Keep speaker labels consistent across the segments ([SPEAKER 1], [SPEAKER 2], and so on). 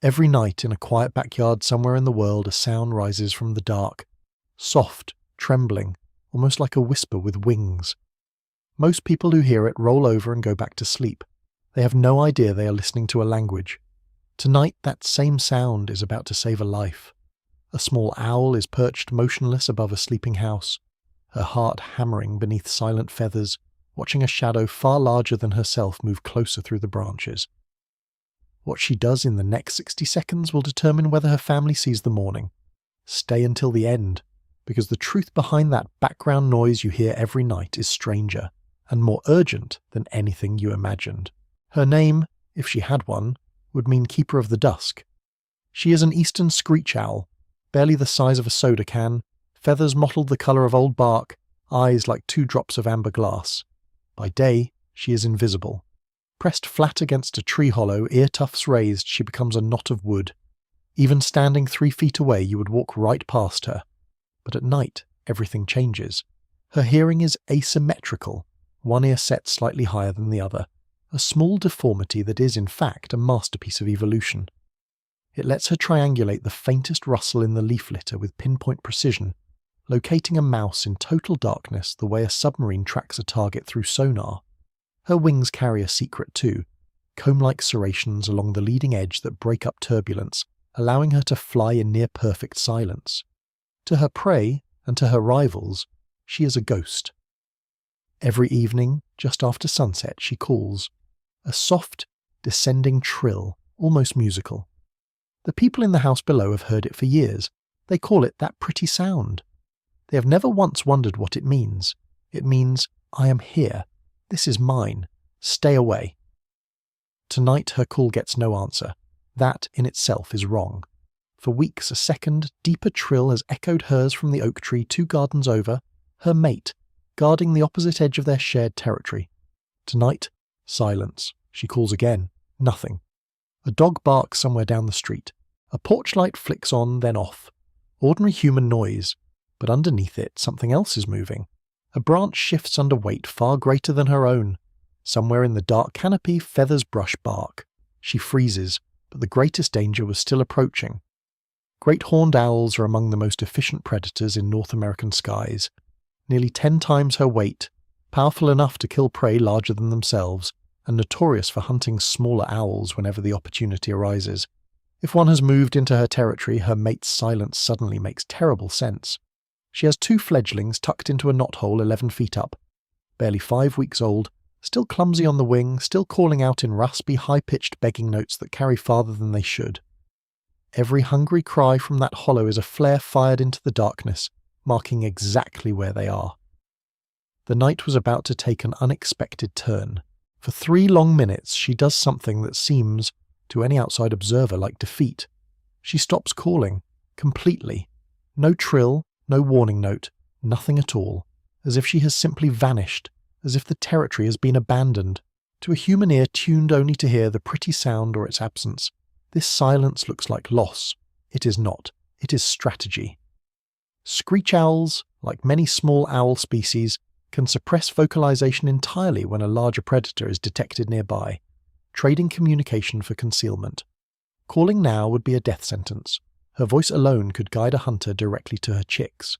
[SPEAKER 1] Every night in a quiet backyard somewhere in the world, a sound rises from the dark. Soft, trembling, almost like a whisper with wings. Most people who hear it roll over and go back to sleep. They have no idea they are listening to a language. Tonight, that same sound is about to save a life. A small owl is perched motionless above a sleeping house, her heart hammering beneath silent feathers, watching a shadow far larger than herself move closer through the branches. What she does in the next 60 seconds will determine whether her family sees the morning. Stay until the end, because the truth behind that background noise you hear every night is stranger and more urgent than anything you imagined. Her name, if she had one, would mean Keeper of the Dusk. She is an eastern screech owl, barely the size of a soda can, feathers mottled the colour of old bark, eyes like 2 drops of amber glass. By day, she is invisible. Pressed flat against a tree hollow, ear tufts raised, she becomes a knot of wood. Even standing 3 feet away, you would walk right past her. But at night, everything changes. Her hearing is asymmetrical, one ear set slightly higher than the other, a small deformity that is, in fact, a masterpiece of evolution. It lets her triangulate the faintest rustle in the leaf litter with pinpoint precision, locating a mouse in total darkness the way a submarine tracks a target through sonar. Her wings carry a secret too, comb-like serrations along the leading edge that break up turbulence, allowing her to fly in near-perfect silence. To her prey, and to her rivals, she is a ghost. Every evening, just after sunset, she calls, a soft, descending trill, almost musical. The people in the house below have heard it for years. They call it that pretty sound. They have never once wondered what it means. It means, I am here. This is mine. Stay away. Tonight her call gets no answer. That in itself is wrong. For weeks a second, deeper trill has echoed hers from the oak tree 2 gardens over, her mate, guarding the opposite edge of their shared territory. Tonight, silence. She calls again. Nothing. A dog barks somewhere down the street. A porch light flicks on, then off. Ordinary human noise, but underneath it something else is moving. A branch shifts under weight far greater than her own. Somewhere in the dark canopy, feathers brush bark. She freezes, but the greatest danger was still approaching. Great horned owls are among the most efficient predators in North American skies. Nearly 10 times her weight, powerful enough to kill prey larger than themselves, and notorious for hunting smaller owls whenever the opportunity arises. If one has moved into her territory, her mate's silence suddenly makes terrible sense. She has 2 fledglings tucked into a knothole 11 feet up, barely 5 weeks old, still clumsy on the wing, still calling out in raspy, high-pitched begging notes that carry farther than they should. Every hungry cry from that hollow is a flare fired into the darkness, marking exactly where they are. The night was about to take an unexpected turn. For 3 long minutes she does something that seems, to any outside observer, like defeat. She stops calling, completely. No trill, no warning note, nothing at all, as if she has simply vanished, as if the territory has been abandoned. To a human ear tuned only to hear the pretty sound or its absence, this silence looks like loss. It is not. It is strategy. Screech owls, like many small owl species, can suppress vocalization entirely when a larger predator is detected nearby, trading communication for concealment. Calling now would be a death sentence. Her voice alone could guide a hunter directly to her chicks.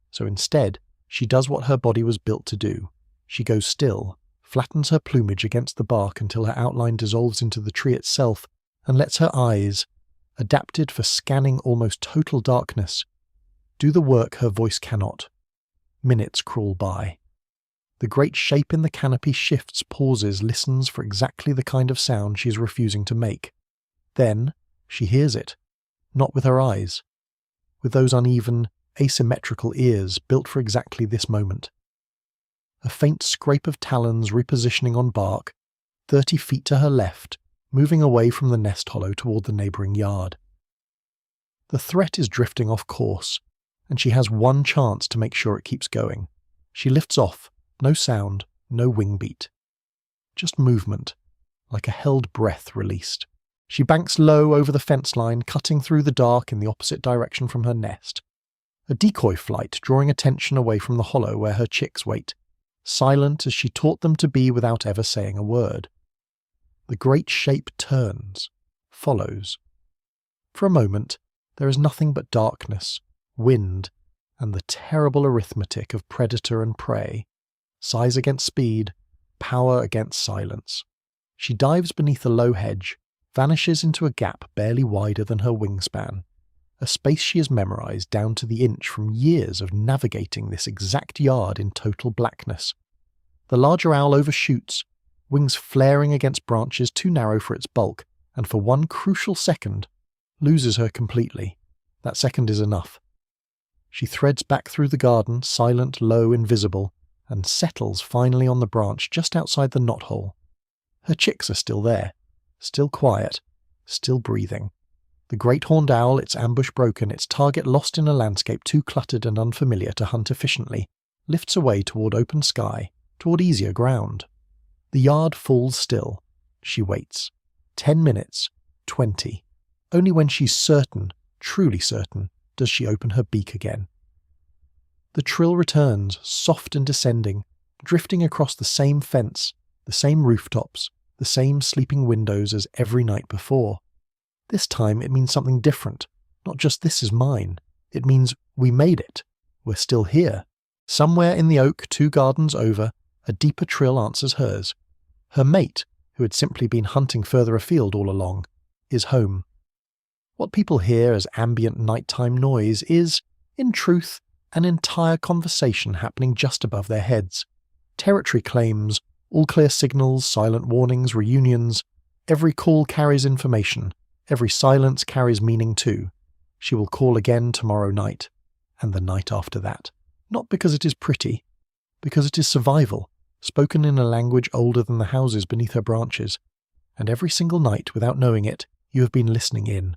[SPEAKER 1] So instead, she does what her body was built to do. She goes still, flattens her plumage against the bark until her outline dissolves into the tree itself, and lets her eyes, adapted for scanning almost total darkness, do the work her voice cannot. Minutes crawl by. The great shape in the canopy shifts, pauses, listens for exactly the kind of sound she is refusing to make. Then, she hears it. Not with her eyes. With those uneven, asymmetrical ears built for exactly this moment. A faint scrape of talons repositioning on bark, 30 feet to her left, moving away from the nest hollow toward the neighbouring yard. The threat is drifting off course, and she has one chance to make sure it keeps going. She lifts off, no sound, no wing beat. Just movement, like a held breath released. She banks low over the fence line, cutting through the dark in the opposite direction from her nest. A decoy flight drawing attention away from the hollow where her chicks wait, silent as she taught them to be without ever saying a word. The great shape turns, follows. For a moment, there is nothing but darkness, wind, and the terrible arithmetic of predator and prey. Size against speed, power against silence. She dives beneath a low hedge, vanishes into a gap barely wider than her wingspan, a space she has memorized down to the inch from years of navigating this exact yard in total blackness. The larger owl overshoots, wings flaring against branches too narrow for its bulk, and for one crucial second, loses her completely. That second is enough. She threads back through the garden, silent, low, invisible, and settles finally on the branch just outside the knothole. Her chicks are still there, still quiet, still breathing. The great horned owl, its ambush broken, its target lost in a landscape too cluttered and unfamiliar to hunt efficiently, lifts away toward open sky, toward easier ground. The yard falls still. She waits. 10 minutes, 20. Only when she's certain, truly certain, does she open her beak again. The trill returns, soft and descending, drifting across the same fence, the same rooftops, the same sleeping windows as every night before. This time it means something different. Not just this is mine. It means we made it. We're still here. Somewhere in the oak 2 gardens over, a deeper trill answers hers. Her mate, who had simply been hunting further afield all along, is home. What people hear as ambient nighttime noise is, in truth, an entire conversation happening just above their heads. Territory claims, all-clear signals, silent warnings, reunions. Every call carries information. Every silence carries meaning too. She will call again tomorrow night, and the night after that. Not because it is pretty, because it is survival, spoken in a language older than the houses beneath her branches. And every single night, without knowing it, you have been listening in.